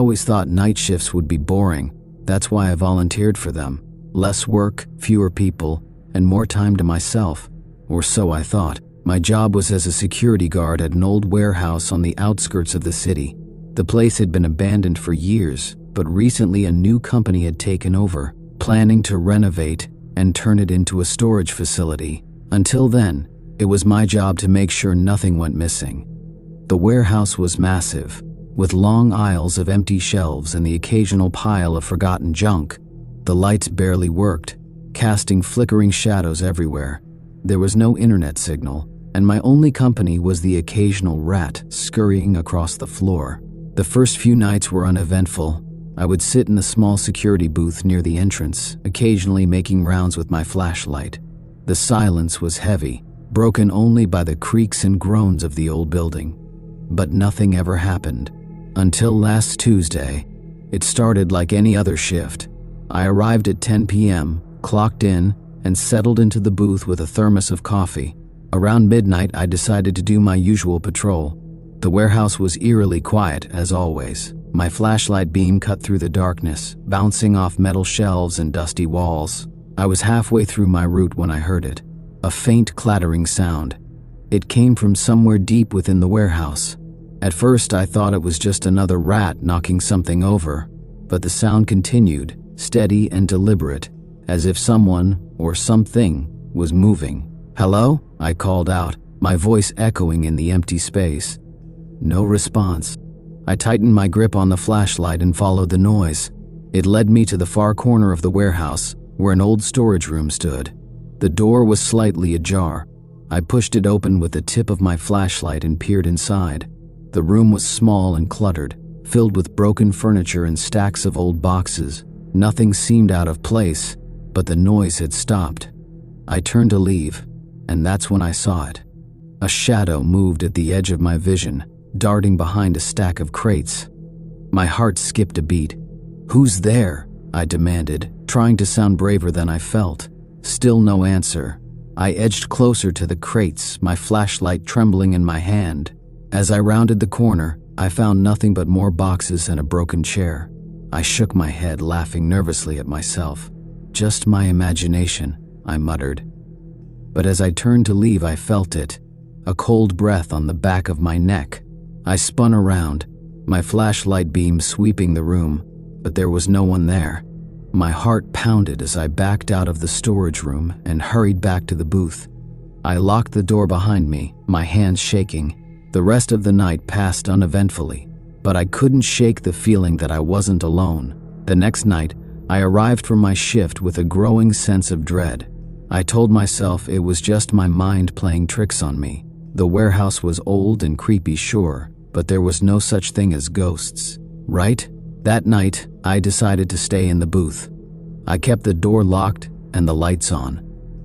always thought night shifts would be boring. That's why I volunteered for them. Less work, fewer people, and more time to myself. Or so I thought. My job was as a security guard at an old warehouse on the outskirts of the city. The place had been abandoned for years, but recently a new company had taken over, planning to renovate and turn it into a storage facility. Until then, it was my job to make sure nothing went missing. The warehouse was massive, with long aisles of empty shelves and the occasional pile of forgotten junk. The lights barely worked, casting flickering shadows everywhere. There was no internet signal, and my only company was the occasional rat scurrying across the floor. The first few nights were uneventful. I would sit in the small security booth near the entrance, occasionally making rounds with my flashlight. The silence was heavy, broken only by the creaks and groans of the old building. But nothing ever happened. Until last Tuesday. It started like any other shift. I arrived at 10 p.m., clocked in, and settled into the booth with a thermos of coffee. Around midnight, I decided to do my usual patrol. The warehouse was eerily quiet, as always. My flashlight beam cut through the darkness, bouncing off metal shelves and dusty walls. I was halfway through my route when I heard it. A faint clattering sound. It came from somewhere deep within the warehouse. At first, I thought it was just another rat knocking something over, but the sound continued, steady and deliberate, as if someone, or something, was moving. "Hello?" I called out, my voice echoing in the empty space. No response. I tightened my grip on the flashlight and followed the noise. It led me to the far corner of the warehouse, where an old storage room stood. The door was slightly ajar. I pushed it open with the tip of my flashlight and peered inside. The room was small and cluttered, filled with broken furniture and stacks of old boxes. Nothing seemed out of place, but the noise had stopped. I turned to leave, and that's when I saw it. A shadow moved at the edge of my vision, darting behind a stack of crates. My heart skipped a beat. "Who's there?" I demanded, trying to sound braver than I felt. Still no answer. I edged closer to the crates, my flashlight trembling in my hand. As I rounded the corner, I found nothing but more boxes and a broken chair. I shook my head, laughing nervously at myself. "Just my imagination," I muttered. But as I turned to leave, I felt it. A cold breath on the back of my neck. I spun around, my flashlight beam sweeping the room, but there was no one there. My heart pounded as I backed out of the storage room and hurried back to the booth. I locked the door behind me, my hands shaking. The rest of the night passed uneventfully, but I couldn't shake the feeling that I wasn't alone. The next night, I arrived for my shift with a growing sense of dread. I told myself it was just my mind playing tricks on me. The warehouse was old and creepy, sure, but there was no such thing as ghosts, right? That night, I decided to stay in the booth. I kept the door locked and the lights on.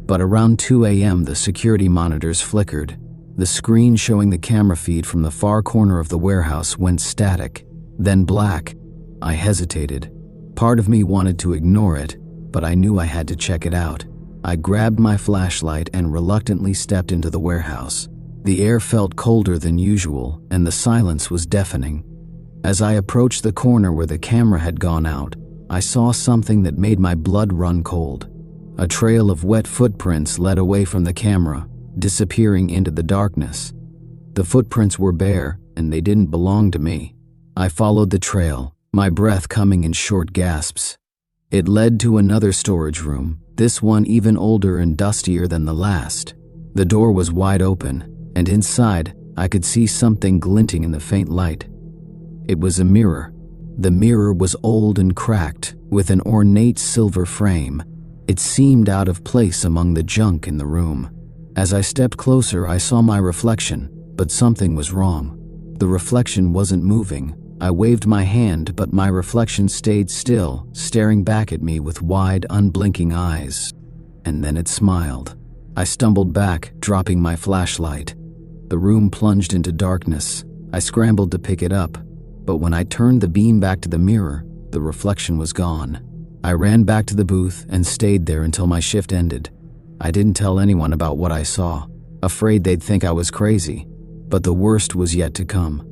But around 2 a.m., the security monitors flickered. The screen showing the camera feed from the far corner of the warehouse went static, then black. I hesitated. Part of me wanted to ignore it, but I knew I had to check it out. I grabbed my flashlight and reluctantly stepped into the warehouse. The air felt colder than usual, and the silence was deafening. As I approached the corner where the camera had gone out, I saw something that made my blood run cold. A trail of wet footprints led away from the camera, disappearing into the darkness. The footprints were bare, and they didn't belong to me. I followed the trail, my breath coming in short gasps. It led to another storage room, this one even older and dustier than the last. The door was wide open, and inside, I could see something glinting in the faint light. It was a mirror. The mirror was old and cracked, with an ornate silver frame. It seemed out of place among the junk in the room. As I stepped closer, I saw my reflection, but something was wrong. The reflection wasn't moving. I waved my hand, but my reflection stayed still, staring back at me with wide, unblinking eyes. And then it smiled. I stumbled back, dropping my flashlight. The room plunged into darkness. I scrambled to pick it up, but when I turned the beam back to the mirror, the reflection was gone. I ran back to the booth and stayed there until my shift ended. I didn't tell anyone about what I saw, afraid they'd think I was crazy, but the worst was yet to come.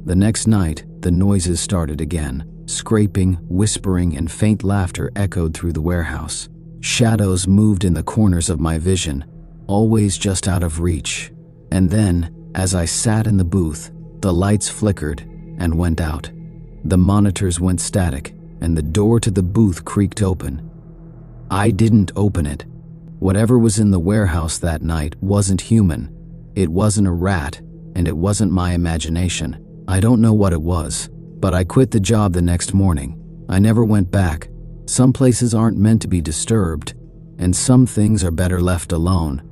The next night, the noises started again. Scraping, whispering, and faint laughter echoed through the warehouse. Shadows moved in the corners of my vision, always just out of reach. And then, as I sat in the booth, the lights flickered and went out. The monitors went static, and the door to the booth creaked open. I didn't open it. Whatever was in the warehouse that night wasn't human. It wasn't a rat, and it wasn't my imagination. I don't know what it was, but I quit the job the next morning. I never went back. Some places aren't meant to be disturbed, and some things are better left alone.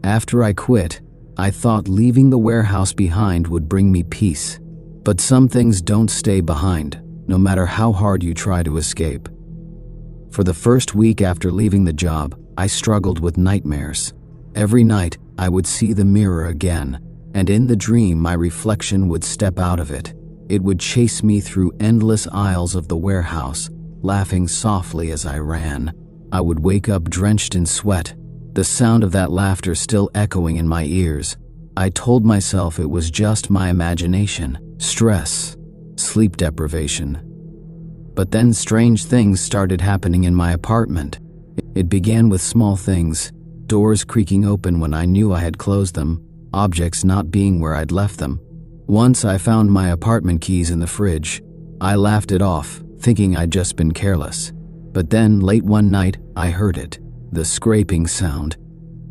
After I quit, I thought leaving the warehouse behind would bring me peace. But some things don't stay behind, no matter how hard you try to escape. For the first week after leaving the job, I struggled with nightmares. Every night, I would see the mirror again, and in the dream, my reflection would step out of it. It would chase me through endless aisles of the warehouse, laughing softly as I ran. I would wake up drenched in sweat, the sound of that laughter still echoing in my ears. I told myself it was just my imagination, stress, sleep deprivation. But then strange things started happening in my apartment. It began with small things, doors creaking open when I knew I had closed them, objects not being where I'd left them. Once I found my apartment keys in the fridge. I laughed it off, thinking I'd just been careless. But then, late one night, I heard it, the scraping sound.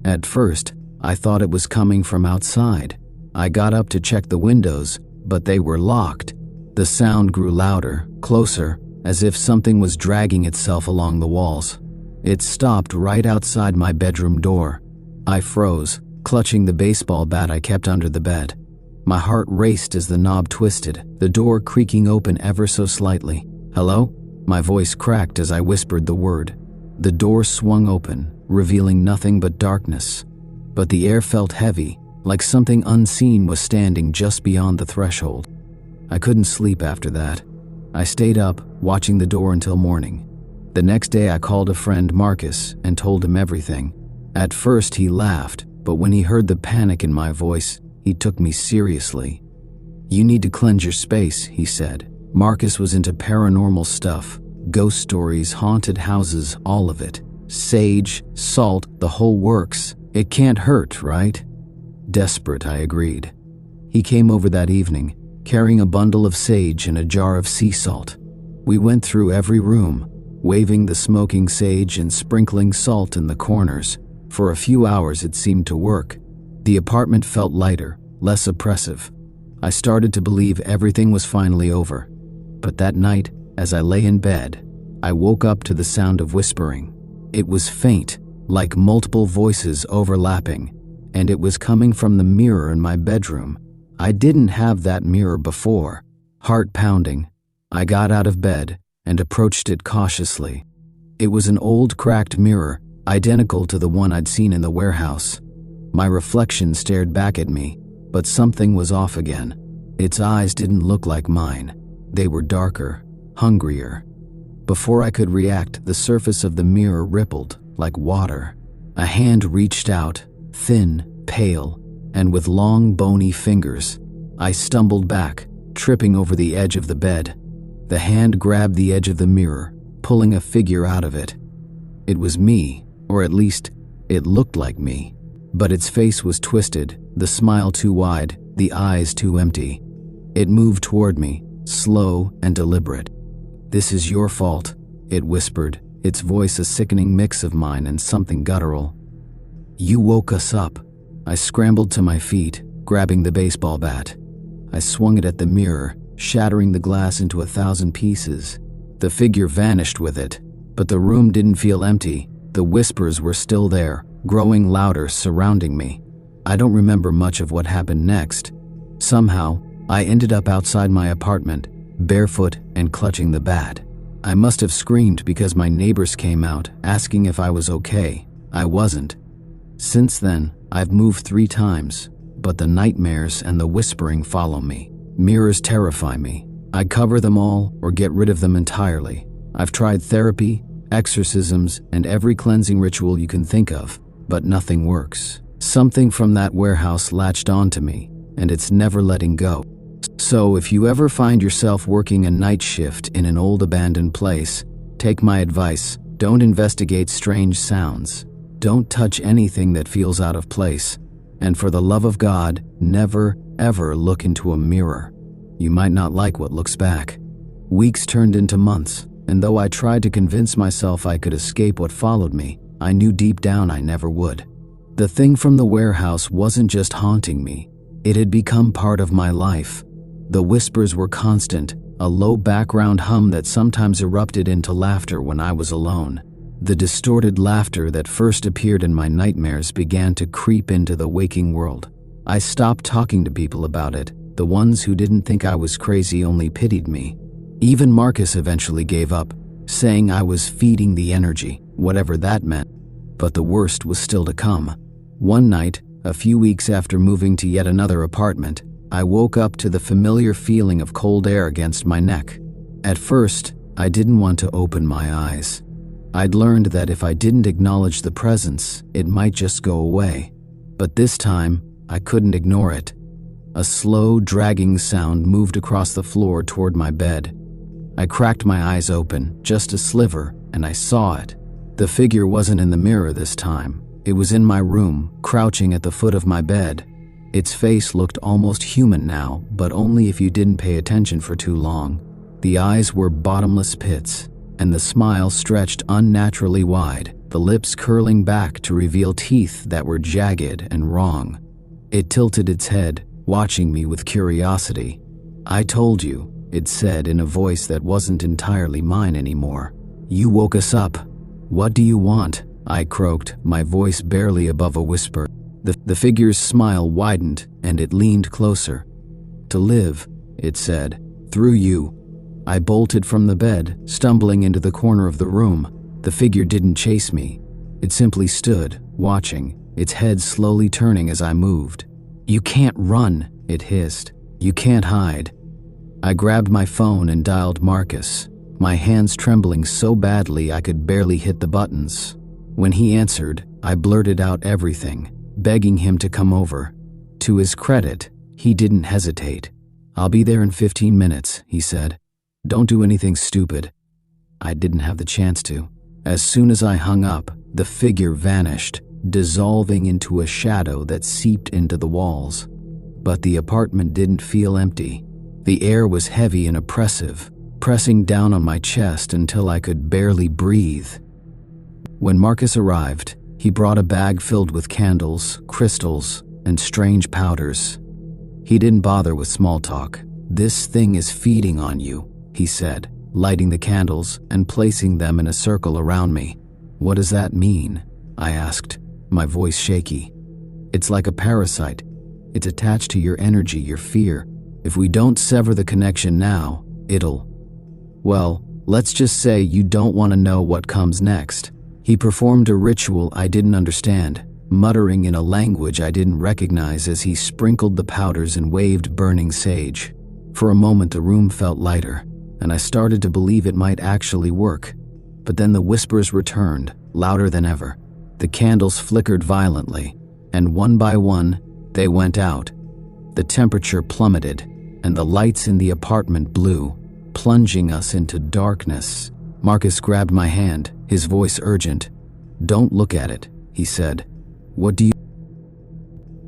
At first, I thought it was coming from outside. I got up to check the windows, but they were locked. The sound grew louder, closer, as if something was dragging itself along the walls. It stopped right outside my bedroom door. I froze, clutching the baseball bat I kept under the bed. My heart raced as the knob twisted, the door creaking open ever so slightly. "Hello?" My voice cracked as I whispered the word. The door swung open, revealing nothing but darkness. But the air felt heavy, like something unseen was standing just beyond the threshold. I couldn't sleep after that. I stayed up, watching the door until morning. The next day I called a friend, Marcus, and told him everything. At first he laughed, but when he heard the panic in my voice, he took me seriously. "You need to cleanse your space," he said. Marcus was into paranormal stuff, ghost stories, haunted houses, all of it. Sage, salt, the whole works. It can't hurt, right? Desperate, I agreed. He came over that evening, carrying a bundle of sage and a jar of sea salt. We went through every room, waving the smoking sage and sprinkling salt in the corners. For a few hours it seemed to work. The apartment felt lighter, less oppressive. I started to believe everything was finally over. But that night, as I lay in bed, I woke up to the sound of whispering. It was faint, like multiple voices overlapping, and it was coming from the mirror in my bedroom. I didn't have that mirror before. Heart pounding, I got out of bed and approached it cautiously. It was an old cracked mirror, identical to the one I'd seen in the warehouse. My reflection stared back at me, but something was off again. Its eyes didn't look like mine. They were darker, hungrier. Before I could react, the surface of the mirror rippled, like water. A hand reached out, thin, pale, and with long, bony fingers. I stumbled back, tripping over the edge of the bed. The hand grabbed the edge of the mirror, pulling a figure out of it. It was me, or at least, it looked like me. But its face was twisted, the smile too wide, the eyes too empty. It moved toward me, slow and deliberate. "This is your fault," it whispered, its voice a sickening mix of mine and something guttural. "You woke us up." I scrambled to my feet, grabbing the baseball bat. I swung it at the mirror, shattering the glass into 1,000 pieces. The figure vanished with it, but the room didn't feel empty. The whispers were still there, growing louder, surrounding me. I don't remember much of what happened next. Somehow, I ended up outside my apartment, barefoot and clutching the bat. I must have screamed because my neighbors came out, asking if I was okay. I wasn't. Since then, I've moved 3 times, but the nightmares and the whispering follow me. Mirrors terrify me. I cover them all or get rid of them entirely. I've tried therapy, exorcisms, and every cleansing ritual you can think of, but nothing works. Something from that warehouse latched onto me, and it's never letting go. So if you ever find yourself working a night shift in an old abandoned place, take my advice. Don't investigate strange sounds. Don't touch anything that feels out of place. And for the love of God, never, ever look into a mirror. You might not like what looks back. Weeks turned into months, and though I tried to convince myself I could escape what followed me, I knew deep down I never would. The thing from the warehouse wasn't just haunting me. It had become part of my life. The whispers were constant, a low background hum that sometimes erupted into laughter when I was alone. The distorted laughter that first appeared in my nightmares began to creep into the waking world. I stopped talking to people about it. The ones who didn't think I was crazy only pitied me. Even Marcus eventually gave up, saying I was feeding the energy, whatever that meant. But the worst was still to come. One night, a few weeks after moving to yet another apartment, I woke up to the familiar feeling of cold air against my neck. At first, I didn't want to open my eyes. I'd learned that if I didn't acknowledge the presence, it might just go away. But this time, I couldn't ignore it. A slow, dragging sound moved across the floor toward my bed. I cracked my eyes open, just a sliver, and I saw it. The figure wasn't in the mirror this time. It was in my room, crouching at the foot of my bed. Its face looked almost human now, but only if you didn't pay attention for too long. The eyes were bottomless pits, and the smile stretched unnaturally wide, the lips curling back to reveal teeth that were jagged and wrong. It tilted its head, watching me with curiosity. "I told you," it said in a voice that wasn't entirely mine anymore. "You woke us up. What do you want?" I croaked, my voice barely above a whisper. The figure's smile widened, and it leaned closer. "To live," it said, "through you." I bolted from the bed, stumbling into the corner of the room. The figure didn't chase me. It simply stood, watching, its head slowly turning as I moved. "You can't run," it hissed. "You can't hide." I grabbed my phone and dialed Marcus, my hands trembling so badly I could barely hit the buttons. When he answered, I blurted out everything, begging him to come over. To his credit, he didn't hesitate. "I'll be there in 15 minutes, he said. "Don't do anything stupid." I didn't have the chance to. As soon as I hung up, the figure vanished, dissolving into a shadow that seeped into the walls. But the apartment didn't feel empty. The air was heavy and oppressive, pressing down on my chest until I could barely breathe. When Marcus arrived, he brought a bag filled with candles, crystals, and strange powders. He didn't bother with small talk. "This thing is feeding on you," he said, lighting the candles and placing them in a circle around me. "What does that mean?" I asked, my voice shaky. "It's like a parasite. It's attached to your energy, your fear. If we don't sever the connection now, it'll... Well, let's just say you don't want to know what comes next." He performed a ritual I didn't understand, muttering in a language I didn't recognize as he sprinkled the powders and waved burning sage. For a moment the room felt lighter, and I started to believe it might actually work. But then the whispers returned, louder than ever. The candles flickered violently, and one by one, they went out. The temperature plummeted, and the lights in the apartment blew, plunging us into darkness. Marcus grabbed my hand, his voice urgent. "Don't look at it," he said. "What do you..."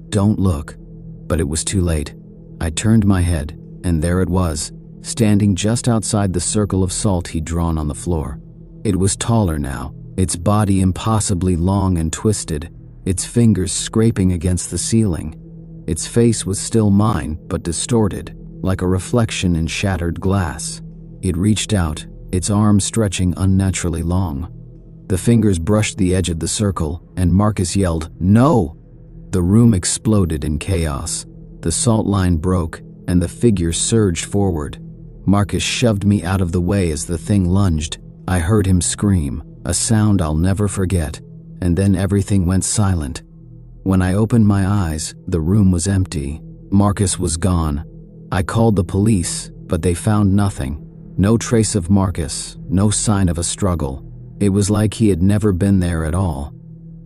"Don't look." But it was too late. I turned my head, and there it was, standing just outside the circle of salt he'd drawn on the floor. It was taller now, its body impossibly long and twisted, its fingers scraping against the ceiling. Its face was still mine, but distorted, like a reflection in shattered glass. It reached out, its arms stretching unnaturally long. The fingers brushed the edge of the circle, and Marcus yelled, "No!" The room exploded in chaos. The salt line broke, and the figure surged forward. Marcus shoved me out of the way as the thing lunged. I heard him scream, a sound I'll never forget, and then everything went silent. When I opened my eyes, the room was empty. Marcus was gone. I called the police, but they found nothing. No trace of Marcus, no sign of a struggle. It was like he had never been there at all.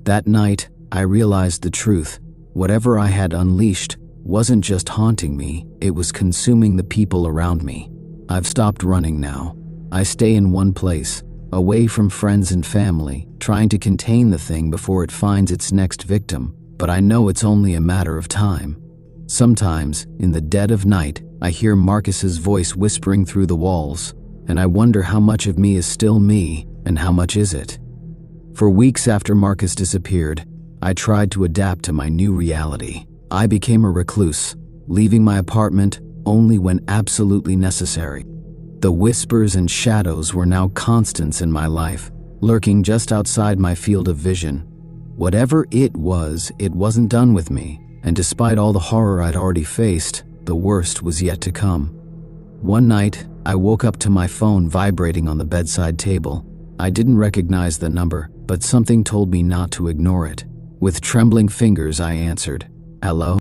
That night, I realized the truth. Whatever I had unleashed wasn't just haunting me, it was consuming the people around me. I've stopped running now. I stay in one place, away from friends and family, trying to contain the thing before it finds its next victim, but I know it's only a matter of time. Sometimes, in the dead of night, I hear Marcus's voice whispering through the walls, and I wonder how much of me is still me and how much is it. For weeks after Marcus disappeared, I tried to adapt to my new reality. I became a recluse, leaving my apartment only when absolutely necessary. The whispers and shadows were now constants in my life, lurking just outside my field of vision. Whatever it wasn't done with me, and despite all the horror I'd already faced, the worst was yet to come. One night, I woke up to my phone vibrating on the bedside table. I didn't recognize the number, but something told me not to ignore it. With trembling fingers, I answered, "Hello?"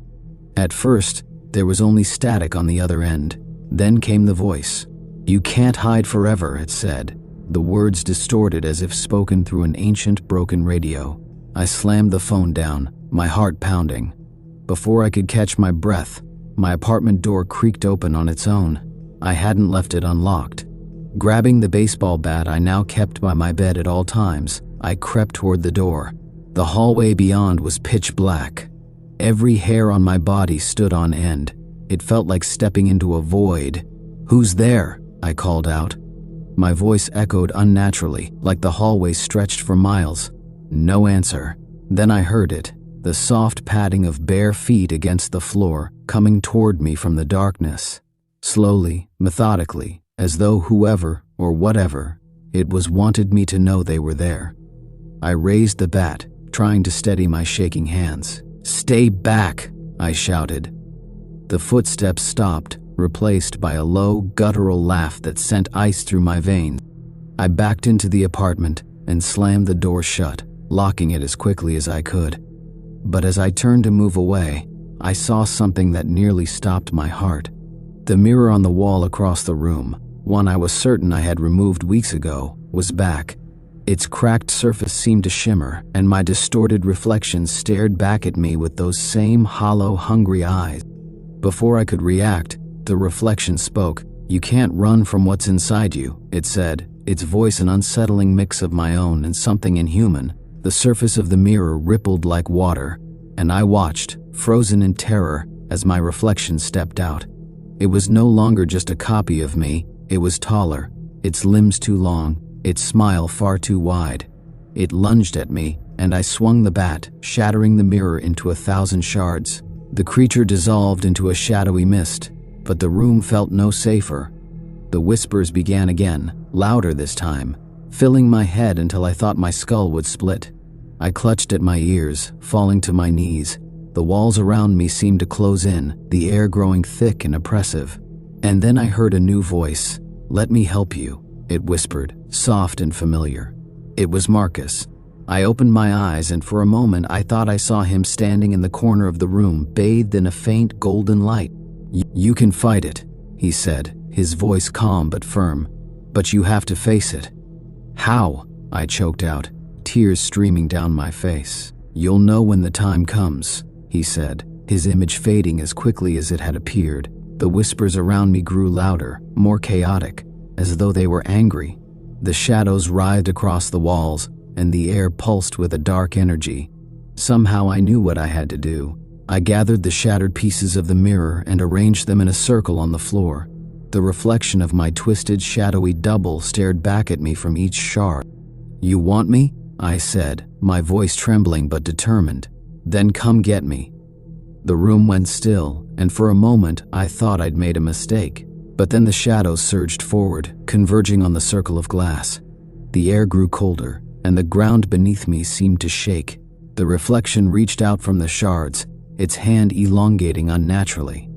At first, there was only static on the other end. Then came the voice. "You can't hide forever," it said, the words distorted as if spoken through an ancient broken radio. I slammed the phone down, my heart pounding. Before I could catch my breath, my apartment door creaked open on its own. I hadn't left it unlocked. Grabbing the baseball bat I now kept by my bed at all times, I crept toward the door. The hallway beyond was pitch black. Every hair on my body stood on end. It felt like stepping into a void. "Who's there?" I called out. My voice echoed unnaturally, like the hallway stretched for miles. No answer. Then I heard it, the soft padding of bare feet against the floor, coming toward me from the darkness. Slowly, methodically, as though whoever, or whatever, it was wanted me to know they were there. I raised the bat, trying to steady my shaking hands. "Stay back!" I shouted. The footsteps stopped, replaced by a low, guttural laugh that sent ice through my veins. I backed into the apartment and slammed the door shut, locking it as quickly as I could. But as I turned to move away, I saw something that nearly stopped my heart. The mirror on the wall across the room, one I was certain I had removed weeks ago, was back. Its cracked surface seemed to shimmer, and my distorted reflection stared back at me with those same hollow, hungry eyes. Before I could react, the reflection spoke. "You can't run from what's inside you," it said, its voice an unsettling mix of my own and something inhuman. The surface of the mirror rippled like water, and I watched, frozen in terror, as my reflection stepped out. It was no longer just a copy of me, it was taller, its limbs too long, its smile far too wide. It lunged at me, and I swung the bat, shattering the mirror into 1,000 shards. The creature dissolved into a shadowy mist, but the room felt no safer. The whispers began again, louder this time, filling my head until I thought my skull would split. I clutched at my ears, falling to my knees. The walls around me seemed to close in, the air growing thick and oppressive. And then I heard a new voice. "Let me help you," it whispered, soft and familiar. It was Marcus. I opened my eyes, and for a moment I thought I saw him standing in the corner of the room, bathed in a faint golden light. "You can fight it," he said, his voice calm but firm. "But you have to face it." "How?" I choked out, tears streaming down my face. "You'll know when the time comes," he said, his image fading as quickly as it had appeared. The whispers around me grew louder, more chaotic, as though they were angry. The shadows writhed across the walls, and the air pulsed with a dark energy. Somehow I knew what I had to do. I gathered the shattered pieces of the mirror and arranged them in a circle on the floor. The reflection of my twisted, shadowy double stared back at me from each shard. "You want me?" I said, my voice trembling but determined. "Then come get me." The room went still, and for a moment I thought I'd made a mistake. But then the shadows surged forward, converging on the circle of glass. The air grew colder, and the ground beneath me seemed to shake. The reflection reached out from the shards, its hand elongating unnaturally.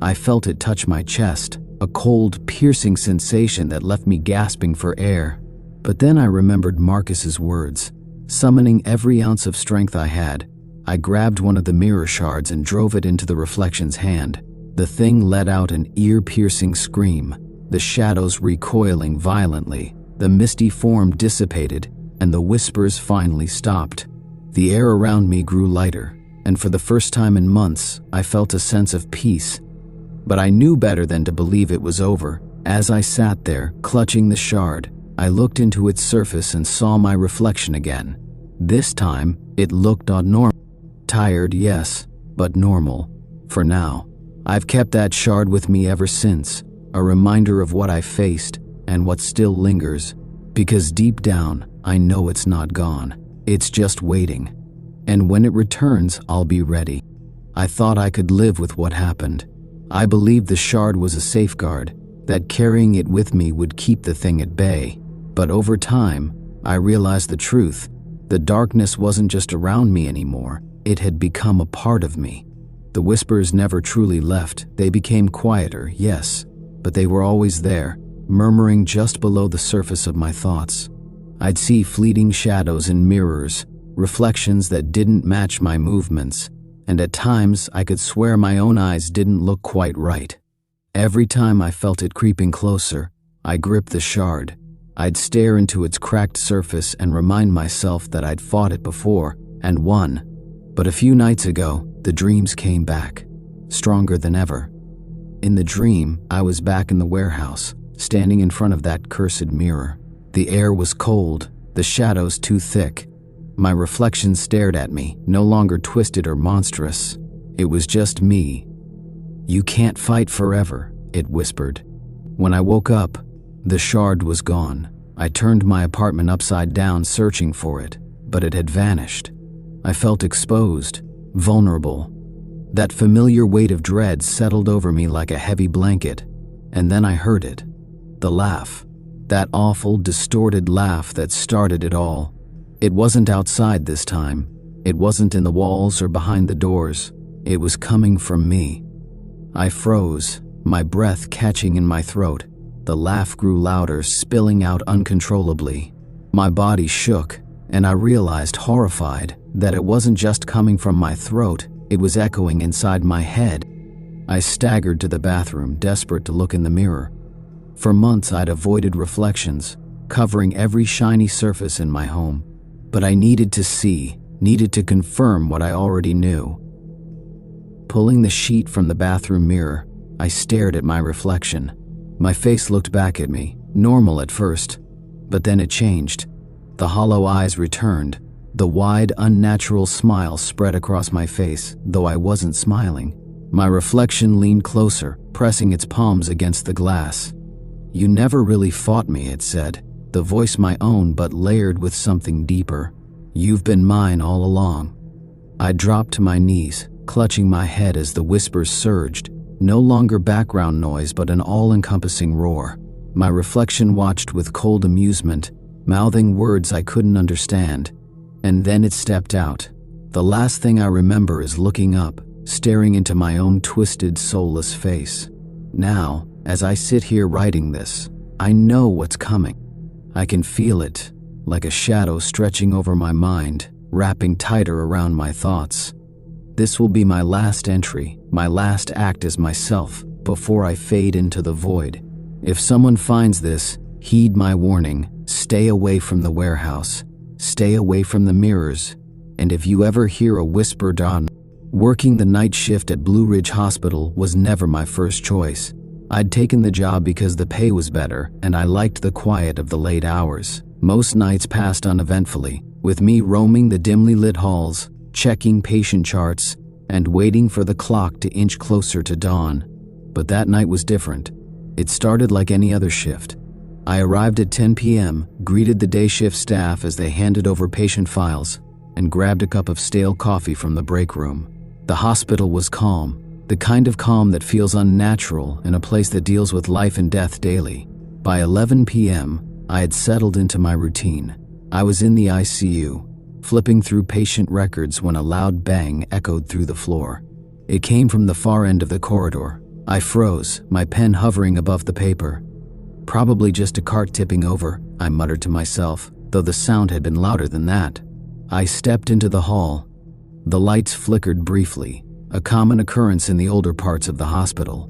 I felt it touch my chest, a cold, piercing sensation that left me gasping for air. But then I remembered Marcus's words. Summoning every ounce of strength I had, I grabbed one of the mirror shards and drove it into the reflection's hand. The thing let out an ear-piercing scream, the shadows recoiling violently. The misty form dissipated, and the whispers finally stopped. The air around me grew lighter, and for the first time in months, I felt a sense of peace. But I knew better than to believe it was over. As I sat there, clutching the shard, I looked into its surface and saw my reflection again. This time, it looked normal. Tired, yes, but normal. For now. I've kept that shard with me ever since, a reminder of what I faced and what still lingers. Because deep down, I know it's not gone. It's just waiting. And when it returns, I'll be ready. I thought I could live with what happened. I believed the shard was a safeguard, that carrying it with me would keep the thing at bay. But over time, I realized the truth. The darkness wasn't just around me anymore. It had become a part of me. The whispers never truly left. They became quieter, yes, but they were always there, murmuring just below the surface of my thoughts. I'd see fleeting shadows in mirrors, reflections that didn't match my movements, and at times I could swear my own eyes didn't look quite right. Every time I felt it creeping closer, I gripped the shard. I'd stare into its cracked surface and remind myself that I'd fought it before and won. But a few nights ago, the dreams came back, stronger than ever. In the dream, I was back in the warehouse, standing in front of that cursed mirror. The air was cold, the shadows too thick. My reflection stared at me, no longer twisted or monstrous. It was just me. "You can't fight forever," it whispered. When I woke up, the shard was gone. I turned my apartment upside down searching for it, but it had vanished. I felt exposed, vulnerable. That familiar weight of dread settled over me like a heavy blanket, and then I heard it. The laugh. That awful, distorted laugh that started it all. It wasn't outside this time. It wasn't in the walls or behind the doors. It was coming from me. I froze, my breath catching in my throat. The laugh grew louder, spilling out uncontrollably. My body shook, and I realized, horrified, that it wasn't just coming from my throat, it was echoing inside my head. I staggered to the bathroom, desperate to look in the mirror. For months I'd avoided reflections, covering every shiny surface in my home. But I needed to see, needed to confirm what I already knew. Pulling the sheet from the bathroom mirror, I stared at my reflection. My face looked back at me, normal at first, but then it changed. The hollow eyes returned. The wide, unnatural smile spread across my face, though I wasn't smiling. My reflection leaned closer, pressing its palms against the glass. "You never really fought me," it said, the voice my own but layered with something deeper. "You've been mine all along." I dropped to my knees, clutching my head as the whispers surged, no longer background noise but an all-encompassing roar. My reflection watched with cold amusement, mouthing words I couldn't understand. And then it stepped out. The last thing I remember is looking up, staring into my own twisted, soulless face. Now, as I sit here writing this, I know what's coming. I can feel it, like a shadow stretching over my mind, wrapping tighter around my thoughts. This will be my last entry, my last act as myself, before I fade into the void. If someone finds this, heed my warning. Stay away from the warehouse. Stay away from the mirrors. And if you ever hear a whisper, working the night shift at Blue Ridge Hospital was never my first choice. I'd taken the job because the pay was better, and I liked the quiet of the late hours. Most nights passed uneventfully, with me roaming the dimly lit halls, checking patient charts, and waiting for the clock to inch closer to dawn. But that night was different. It started like any other shift. I arrived at 10 p.m., greeted the day shift staff as they handed over patient files, and grabbed a cup of stale coffee from the break room. The hospital was calm, the kind of calm that feels unnatural in a place that deals with life and death daily. By 11 p.m., I had settled into my routine. I was in the ICU, flipping through patient records when a loud bang echoed through the floor. It came from the far end of the corridor. I froze, my pen hovering above the paper. "Probably just a cart tipping over," I muttered to myself, though the sound had been louder than that. I stepped into the hall. The lights flickered briefly, a common occurrence in the older parts of the hospital.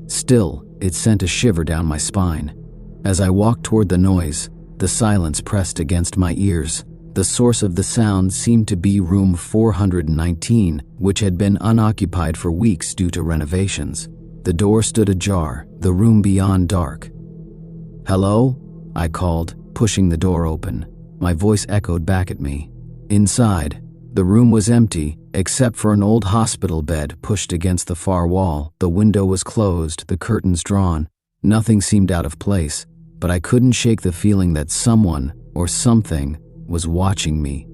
Still, it sent a shiver down my spine. As I walked toward the noise, the silence pressed against my ears, The source of the sound seemed to be room 419, which had been unoccupied for weeks due to renovations. The door stood ajar, the room beyond dark. "Hello?" I called, pushing the door open. My voice echoed back at me. Inside, the room was empty, except for an old hospital bed pushed against the far wall. The window was closed, the curtains drawn. Nothing seemed out of place, but I couldn't shake the feeling that someone, or something, was watching me.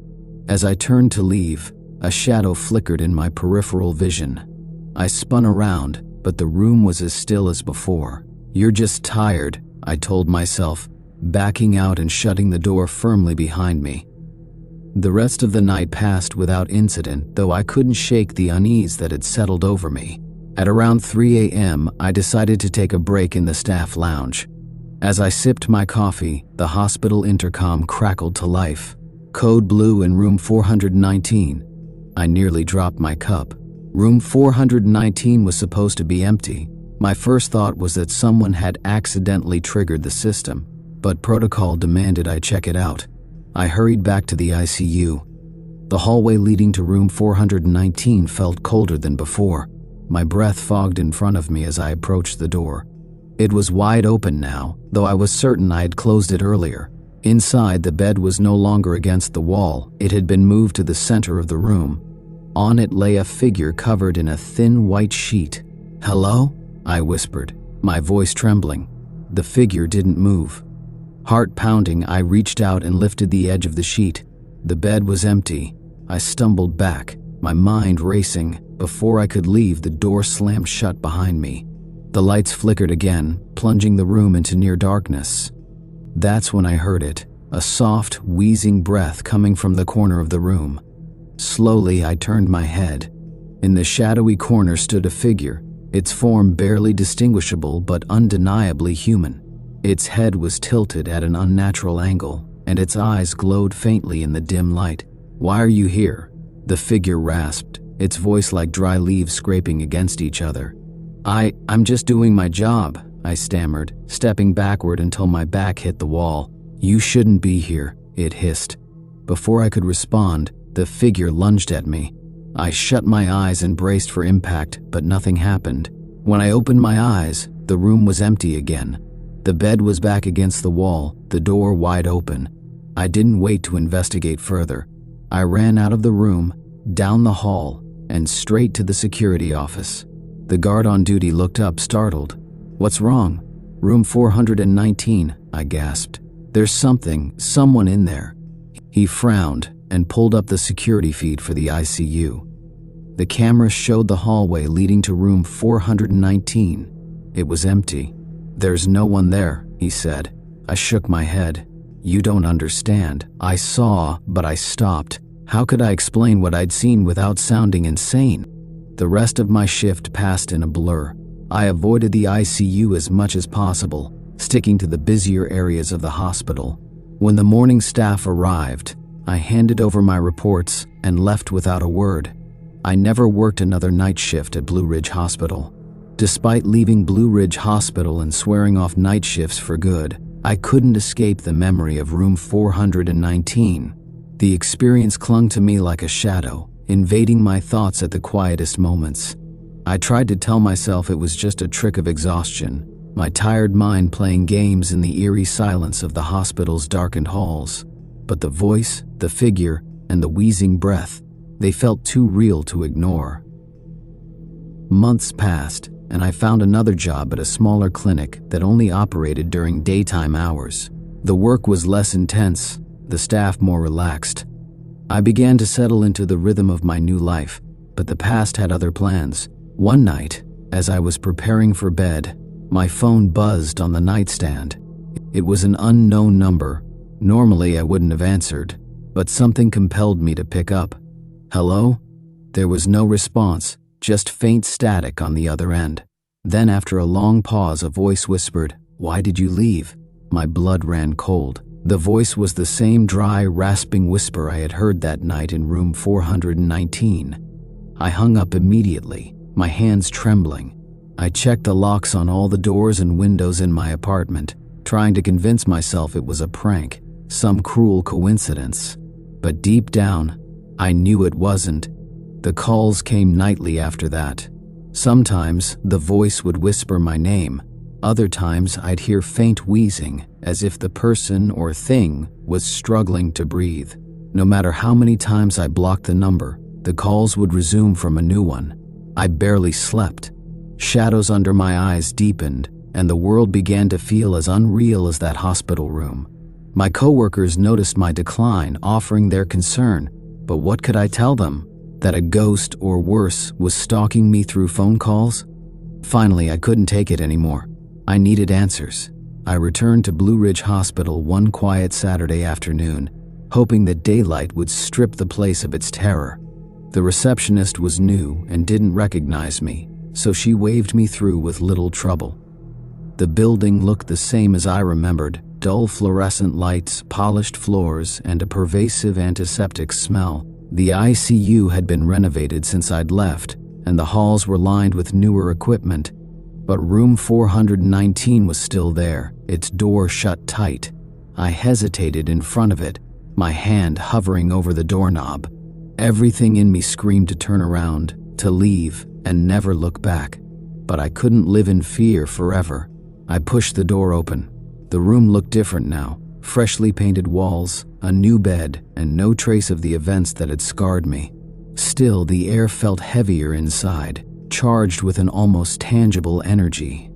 As I turned to leave, a shadow flickered in my peripheral vision. I spun around, but the room was as still as before. "You're just tired," I told myself, backing out and shutting the door firmly behind me. The rest of the night passed without incident, though I couldn't shake the unease that had settled over me. At around 3 a.m., I decided to take a break in the staff lounge. As I sipped my coffee, the hospital intercom crackled to life. "Code blue in room 419. I nearly dropped my cup. Room 419 was supposed to be empty. My first thought was that someone had accidentally triggered the system, but protocol demanded I check it out. I hurried back to the ICU. The hallway leading to room 419 felt colder than before. My breath fogged in front of me as I approached the door. It was wide open now, though I was certain I had closed it earlier. Inside, the bed was no longer against the wall. It had been moved to the center of the room. On it lay a figure covered in a thin white sheet. "Hello?" I whispered, my voice trembling. The figure didn't move. Heart pounding, I reached out and lifted the edge of the sheet. The bed was empty. I stumbled back, my mind racing. Before I could leave, the door slammed shut behind me. The lights flickered again, plunging the room into near darkness. That's when I heard it, a soft, wheezing breath coming from the corner of the room. Slowly, I turned my head. In the shadowy corner stood a figure, its form barely distinguishable but undeniably human. Its head was tilted at an unnatural angle, and its eyes glowed faintly in the dim light. "Why are you here?" the figure rasped, its voice like dry leaves scraping against each other. I'm just doing my job," I stammered, stepping backward until my back hit the wall. "You shouldn't be here," it hissed. Before I could respond, the figure lunged at me. I shut my eyes and braced for impact, but nothing happened. When I opened my eyes, the room was empty again. The bed was back against the wall, the door wide open. I didn't wait to investigate further. I ran out of the room, down the hall, and straight to the security office. The guard on duty looked up, startled. "What's wrong?" "Room 419, I gasped. "There's someone in there." He frowned and pulled up the security feed for the ICU. The camera showed the hallway leading to room 419. It was empty. "There's no one there," he said. I shook my head. "You don't understand. I saw, but I stopped. How could I explain what I'd seen without sounding insane?" The rest of my shift passed in a blur. I avoided the ICU as much as possible, sticking to the busier areas of the hospital. When the morning staff arrived, I handed over my reports and left without a word. I never worked another night shift at Blue Ridge Hospital. Despite leaving Blue Ridge Hospital and swearing off night shifts for good, I couldn't escape the memory of room 419. The experience clung to me like a shadow, invading my thoughts at the quietest moments. I tried to tell myself it was just a trick of exhaustion, my tired mind playing games in the eerie silence of the hospital's darkened halls. But the voice, the figure, and the wheezing breath, they felt too real to ignore. Months passed, and I found another job at a smaller clinic that only operated during daytime hours. The work was less intense, the staff more relaxed. I began to settle into the rhythm of my new life, but the past had other plans. One night, as I was preparing for bed, my phone buzzed on the nightstand. It was an unknown number. Normally I wouldn't have answered, but something compelled me to pick up. "Hello?" There was no response, just faint static on the other end. Then after a long pause, a voice whispered, "Why did you leave?" My blood ran cold. The voice was the same dry, rasping whisper I had heard that night in room 419. I hung up immediately, my hands trembling. I checked the locks on all the doors and windows in my apartment, trying to convince myself it was a prank, some cruel coincidence. But deep down, I knew it wasn't. The calls came nightly after that. Sometimes the voice would whisper my name. Other times I'd hear faint wheezing, as if the person or thing was struggling to breathe. No matter how many times I blocked the number, the calls would resume from a new one. I barely slept. Shadows under my eyes deepened, and the world began to feel as unreal as that hospital room. My coworkers noticed my decline, offering their concern, but what could I tell them? That a ghost, or worse, was stalking me through phone calls? Finally, I couldn't take it anymore. I needed answers. I returned to Blue Ridge Hospital one quiet Saturday afternoon, hoping that daylight would strip the place of its terror. The receptionist was new and didn't recognize me, so she waved me through with little trouble. The building looked the same as I remembered: dull fluorescent lights, polished floors, and a pervasive antiseptic smell. The ICU had been renovated since I'd left, and the halls were lined with newer equipment. But room 419 was still there, its door shut tight. I hesitated in front of it, my hand hovering over the doorknob. Everything in me screamed to turn around, to leave, and never look back. But I couldn't live in fear forever. I pushed the door open. The room looked different now. Freshly painted walls, a new bed, and no trace of the events that had scarred me. Still, the air felt heavier inside, charged with an almost tangible energy.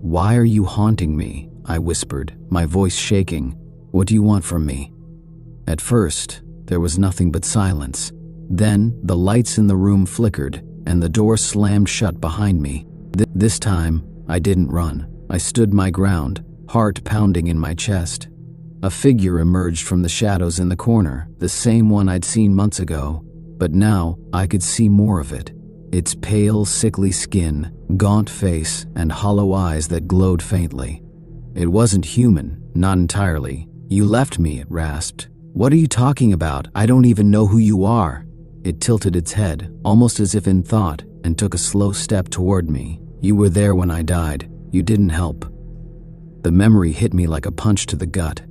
"Why are you haunting me?" I whispered, my voice shaking. "What do you want from me?" At first, there was nothing but silence. Then, the lights in the room flickered, and the door slammed shut behind me. This time, I didn't run. I stood my ground, heart pounding in my chest. A figure emerged from the shadows in the corner, the same one I'd seen months ago, but now I could see more of it. Its pale, sickly skin, gaunt face, and hollow eyes that glowed faintly. It wasn't human, not entirely. "You left me," it rasped. "What are you talking about? I don't even know who you are." It tilted its head, almost as if in thought, and took a slow step toward me. "You were there when I died. You didn't help." The memory hit me like a punch to the gut.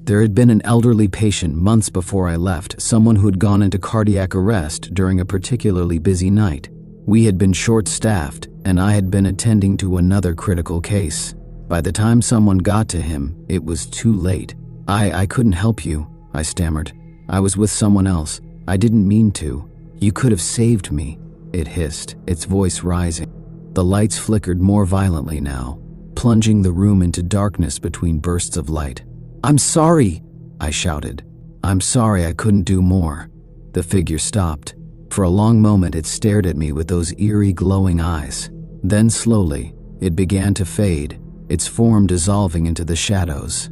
There had been an elderly patient months before I left, someone who had gone into cardiac arrest during a particularly busy night. We had been short-staffed, and I had been attending to another critical case. By the time someone got to him, it was too late. I couldn't help you," I stammered. "I was with someone else. I didn't mean to. You could have saved me," it hissed, its voice rising. The lights flickered more violently now, plunging the room into darkness between bursts of light. "I'm sorry," I shouted. "I'm sorry I couldn't do more." The figure stopped. For a long moment it stared at me with those eerie glowing eyes. Then slowly, it began to fade, its form dissolving into the shadows.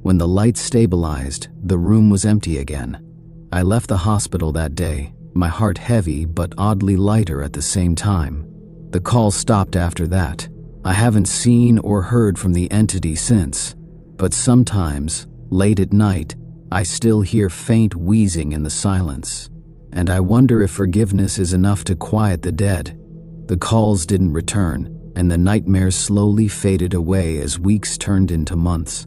When the light stabilized, the room was empty again. I left the hospital that day, my heart heavy but oddly lighter at the same time. The calls stopped after that. I haven't seen or heard from the entity since, but sometimes, late at night, I still hear faint wheezing in the silence, and I wonder if forgiveness is enough to quiet the dead. The calls didn't return, and the nightmares slowly faded away as weeks turned into months.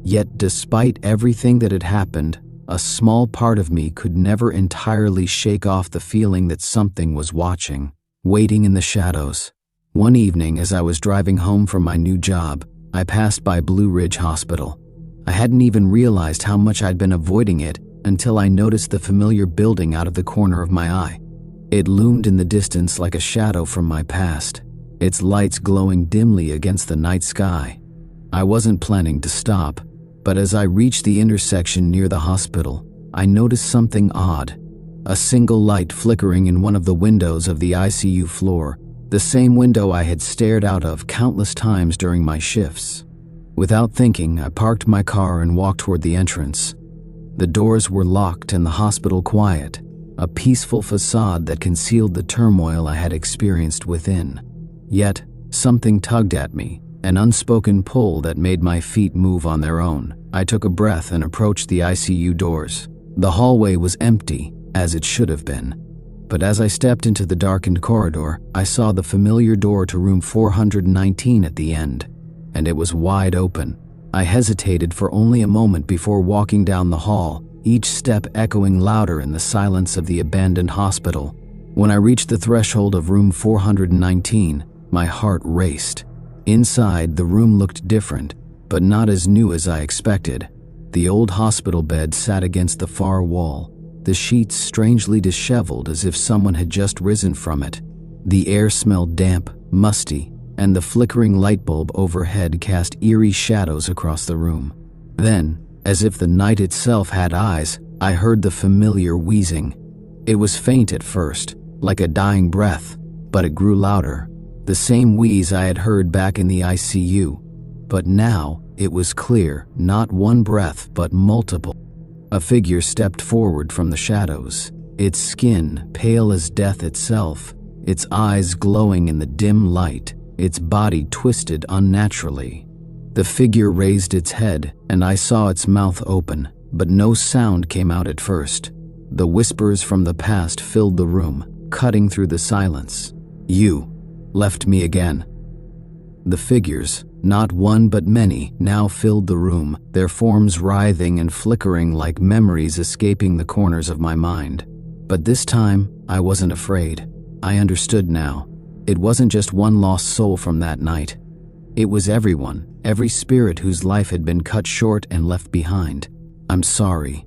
Yet despite everything that had happened, a small part of me could never entirely shake off the feeling that something was watching, waiting in the shadows. One evening, as I was driving home from my new job, I passed by Blue Ridge Hospital. I hadn't even realized how much I'd been avoiding it until I noticed the familiar building out of the corner of my eye. It loomed in the distance like a shadow from my past, its lights glowing dimly against the night sky. I wasn't planning to stop, but as I reached the intersection near the hospital, I noticed something odd. A single light flickering in one of the windows of the ICU floor, the same window I had stared out of countless times during my shifts. Without thinking, I parked my car and walked toward the entrance. The doors were locked and the hospital quiet, a peaceful facade that concealed the turmoil I had experienced within. Yet, something tugged at me, an unspoken pull that made my feet move on their own. I took a breath and approached the ICU doors. The hallway was empty, as it should have been. But as I stepped into the darkened corridor, I saw the familiar door to room 419 at the end, and it was wide open. I hesitated for only a moment before walking down the hall, each step echoing louder in the silence of the abandoned hospital. When I reached the threshold of room 419, my heart raced. Inside, the room looked different, but not as new as I expected. The old hospital bed sat against the far wall, the sheets strangely disheveled as if someone had just risen from it. The air smelled damp, musty, and the flickering light bulb overhead cast eerie shadows across the room. Then, as if the night itself had eyes, I heard the familiar wheezing. It was faint at first, like a dying breath, but it grew louder. The same wheeze I had heard back in the ICU. But now, it was clear, not one breath, but multiple. A figure stepped forward from the shadows, its skin pale as death itself, its eyes glowing in the dim light, its body twisted unnaturally. The figure raised its head, and I saw its mouth open, but no sound came out at first. The whispers from the past filled the room, cutting through the silence. "You left me again." The figures, not one but many, now filled the room, their forms writhing and flickering like memories escaping the corners of my mind. But this time, I wasn't afraid. I understood now. It wasn't just one lost soul from that night. It was everyone, every spirit whose life had been cut short and left behind. "I'm sorry,"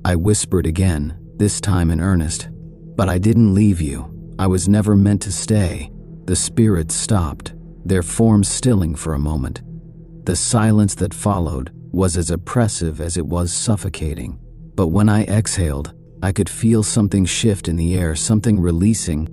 I whispered again, this time in earnest. "But I didn't leave you. I was never meant to stay." The spirits stopped, their forms stilling for a moment. The silence that followed was as oppressive as it was suffocating. But when I exhaled, I could feel something shift in the air, something releasing.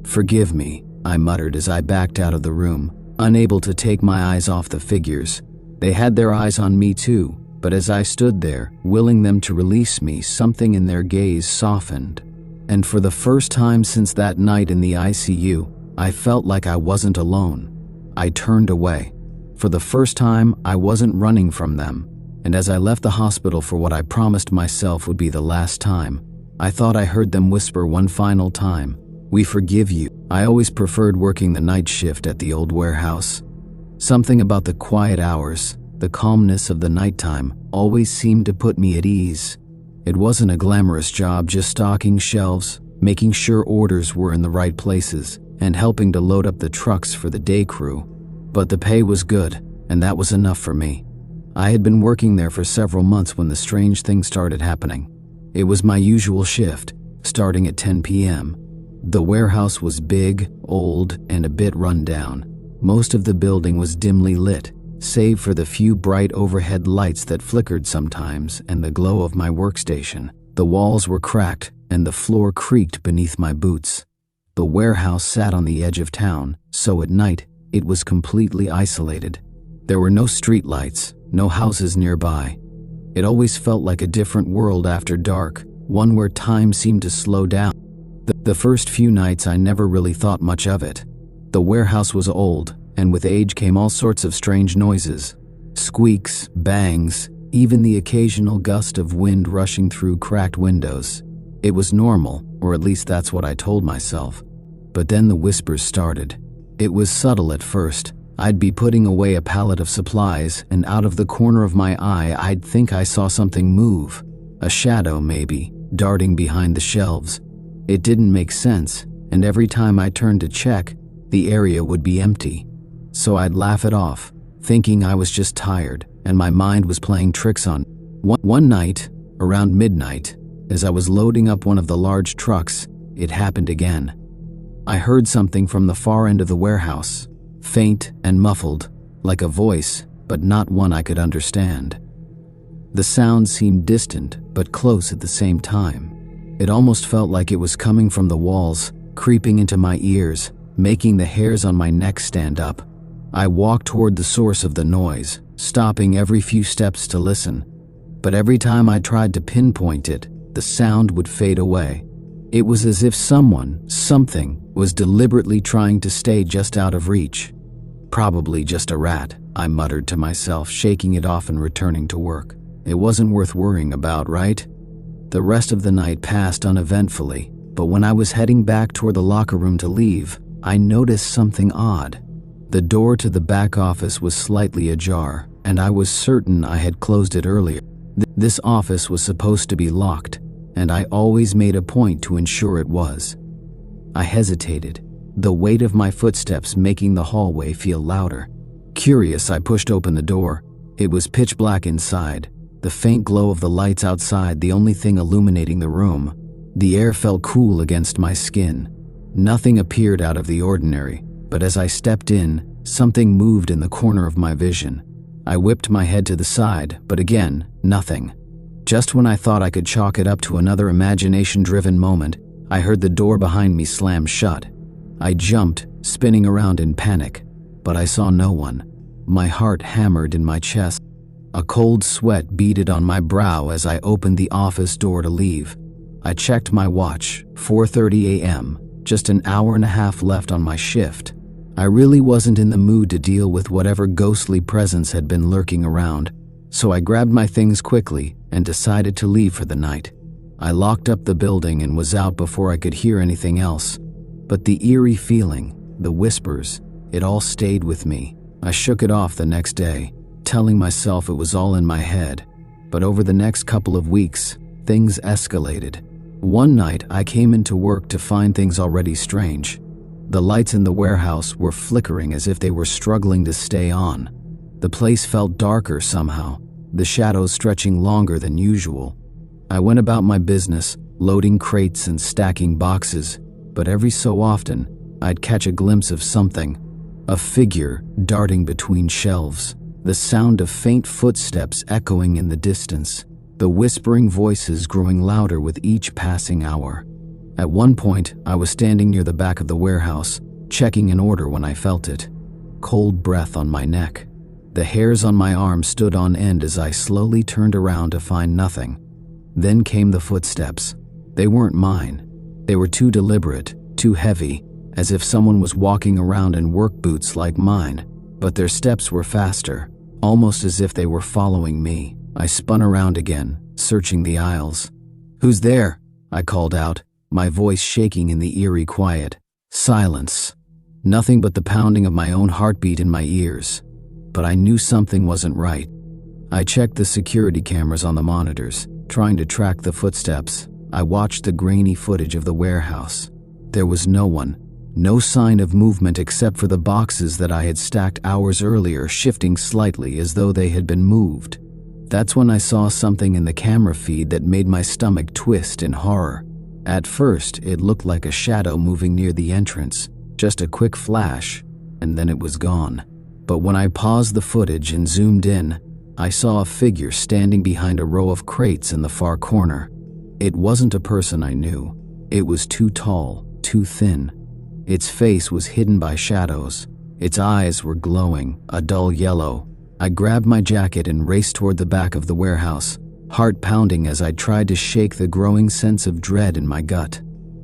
"Forgive me," I muttered as I backed out of the room, unable to take my eyes off the figures. They had their eyes on me too, but as I stood there, willing them to release me, something in their gaze softened. And for the first time since that night in the ICU, I felt like I wasn't alone. I turned away. For the first time, I wasn't running from them. And as I left the hospital for what I promised myself would be the last time, I thought I heard them whisper one final time, "We forgive you." I always preferred working the night shift at the old warehouse. Something about the quiet hours, the calmness of the nighttime, always seemed to put me at ease. It wasn't a glamorous job, just stocking shelves, making sure orders were in the right places, and helping to load up the trucks for the day crew. But the pay was good, and that was enough for me. I had been working there for several months when the strange thing started happening. It was my usual shift, starting at 10 p.m. The warehouse was big, old, and a bit run down. Most of the building was dimly lit, save for the few bright overhead lights that flickered sometimes and the glow of my workstation. The walls were cracked, and the floor creaked beneath my boots. The warehouse sat on the edge of town, so at night, it was completely isolated. There were no streetlights, no houses nearby. It always felt like a different world after dark, one where time seemed to slow down. The first few nights I never really thought much of it. The warehouse was old, and with age came all sorts of strange noises. Squeaks, bangs, even the occasional gust of wind rushing through cracked windows. It was normal, or at least that's what I told myself. But then the whispers started. It was subtle at first. I'd be putting away a pallet of supplies, and out of the corner of my eye I'd think I saw something move. A shadow, maybe, darting behind the shelves. It didn't make sense, and every time I turned to check, the area would be empty. So I'd laugh it off, thinking I was just tired, and my mind was playing tricks on me. One night, around midnight, as I was loading up one of the large trucks, it happened again. I heard something from the far end of the warehouse, faint and muffled, like a voice, but not one I could understand. The sound seemed distant, but close at the same time. It almost felt like it was coming from the walls, creeping into my ears, making the hairs on my neck stand up. I walked toward the source of the noise, stopping every few steps to listen. But every time I tried to pinpoint it, the sound would fade away. It was as if something, was deliberately trying to stay just out of reach. Probably just a rat, I muttered to myself, shaking it off and returning to work. It wasn't worth worrying about, right? The rest of the night passed uneventfully, but when I was heading back toward the locker room to leave, I noticed something odd. The door to the back office was slightly ajar, and I was certain I had closed it earlier. This office was supposed to be locked, and I always made a point to ensure it was. I hesitated, the weight of my footsteps making the hallway feel louder. Curious, I pushed open the door. It was pitch black inside, the faint glow of the lights outside the only thing illuminating the room. The air felt cool against my skin. Nothing appeared out of the ordinary, but as I stepped in, something moved in the corner of my vision. I whipped my head to the side, but again, nothing. Just when I thought I could chalk it up to another imagination-driven moment, I heard the door behind me slam shut. I jumped, spinning around in panic, but I saw no one. My heart hammered in my chest. A cold sweat beaded on my brow as I opened the office door to leave. I checked my watch, 4:30 a.m., just an hour and a half left on my shift. I really wasn't in the mood to deal with whatever ghostly presence had been lurking around, so I grabbed my things quickly and decided to leave for the night. I locked up the building and was out before I could hear anything else. But the eerie feeling, the whispers, it all stayed with me. I shook it off the next day, telling myself it was all in my head. But over the next couple of weeks, things escalated. One night, I came into work to find things already strange. The lights in the warehouse were flickering as if they were struggling to stay on. The place felt darker somehow, the shadows stretching longer than usual. I went about my business, loading crates and stacking boxes, but every so often, I'd catch a glimpse of something. A figure darting between shelves, the sound of faint footsteps echoing in the distance, the whispering voices growing louder with each passing hour. At one point, I was standing near the back of the warehouse, checking an order when I felt it. Cold breath on my neck. The hairs on my arm stood on end as I slowly turned around to find nothing. Then came the footsteps. They weren't mine. They were too deliberate, too heavy, as if someone was walking around in work boots like mine. But their steps were faster, almost as if they were following me. I spun around again, searching the aisles. "Who's there?" I called out, my voice shaking in the eerie quiet. Silence. Nothing but the pounding of my own heartbeat in my ears. But I knew something wasn't right. I checked the security cameras on the monitors, trying to track the footsteps. I watched the grainy footage of the warehouse. There was no one, no sign of movement except for the boxes that I had stacked hours earlier shifting slightly as though they had been moved. That's when I saw something in the camera feed that made my stomach twist in horror. At first, it looked like a shadow moving near the entrance, just a quick flash, and then it was gone. But when I paused the footage and zoomed in, I saw a figure standing behind a row of crates in the far corner. It wasn't a person I knew. It was too tall, too thin. Its face was hidden by shadows. Its eyes were glowing, a dull yellow. I grabbed my jacket and raced toward the back of the warehouse, heart pounding as I tried to shake the growing sense of dread in my gut.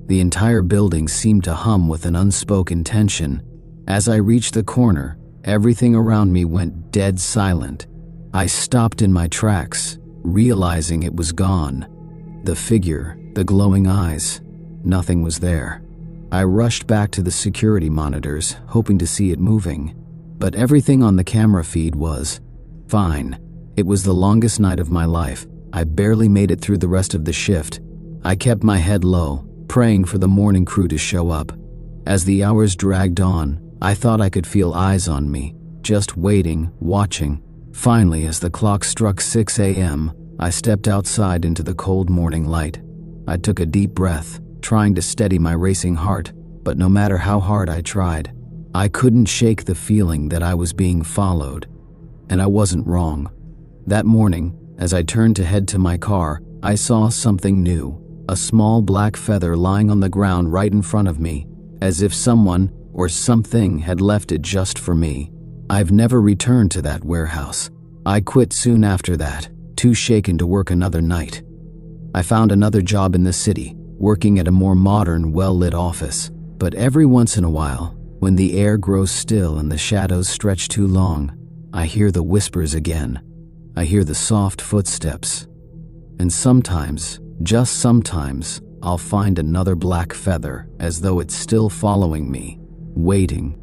The entire building seemed to hum with an unspoken tension. As I reached the corner, everything around me went dead silent. I stopped in my tracks, realizing it was gone. The figure, the glowing eyes, nothing was there. I rushed back to the security monitors, hoping to see it moving. But everything on the camera feed was fine. It was the longest night of my life. I barely made it through the rest of the shift. I kept my head low, praying for the morning crew to show up. As the hours dragged on, I thought I could feel eyes on me, just waiting, watching. Finally, as the clock struck 6 a.m., I stepped outside into the cold morning light. I took a deep breath, trying to steady my racing heart, but no matter how hard I tried, I couldn't shake the feeling that I was being followed. And I wasn't wrong. That morning, as I turned to head to my car, I saw something new, a small black feather lying on the ground right in front of me, as if someone or something had left it just for me. I've never returned to that warehouse. I quit soon after that, too shaken to work another night. I found another job in the city, working at a more modern, well-lit office. But every once in a while, when the air grows still and the shadows stretch too long, I hear the whispers again. I hear the soft footsteps. And sometimes, just sometimes, I'll find another black feather as though it's still following me, waiting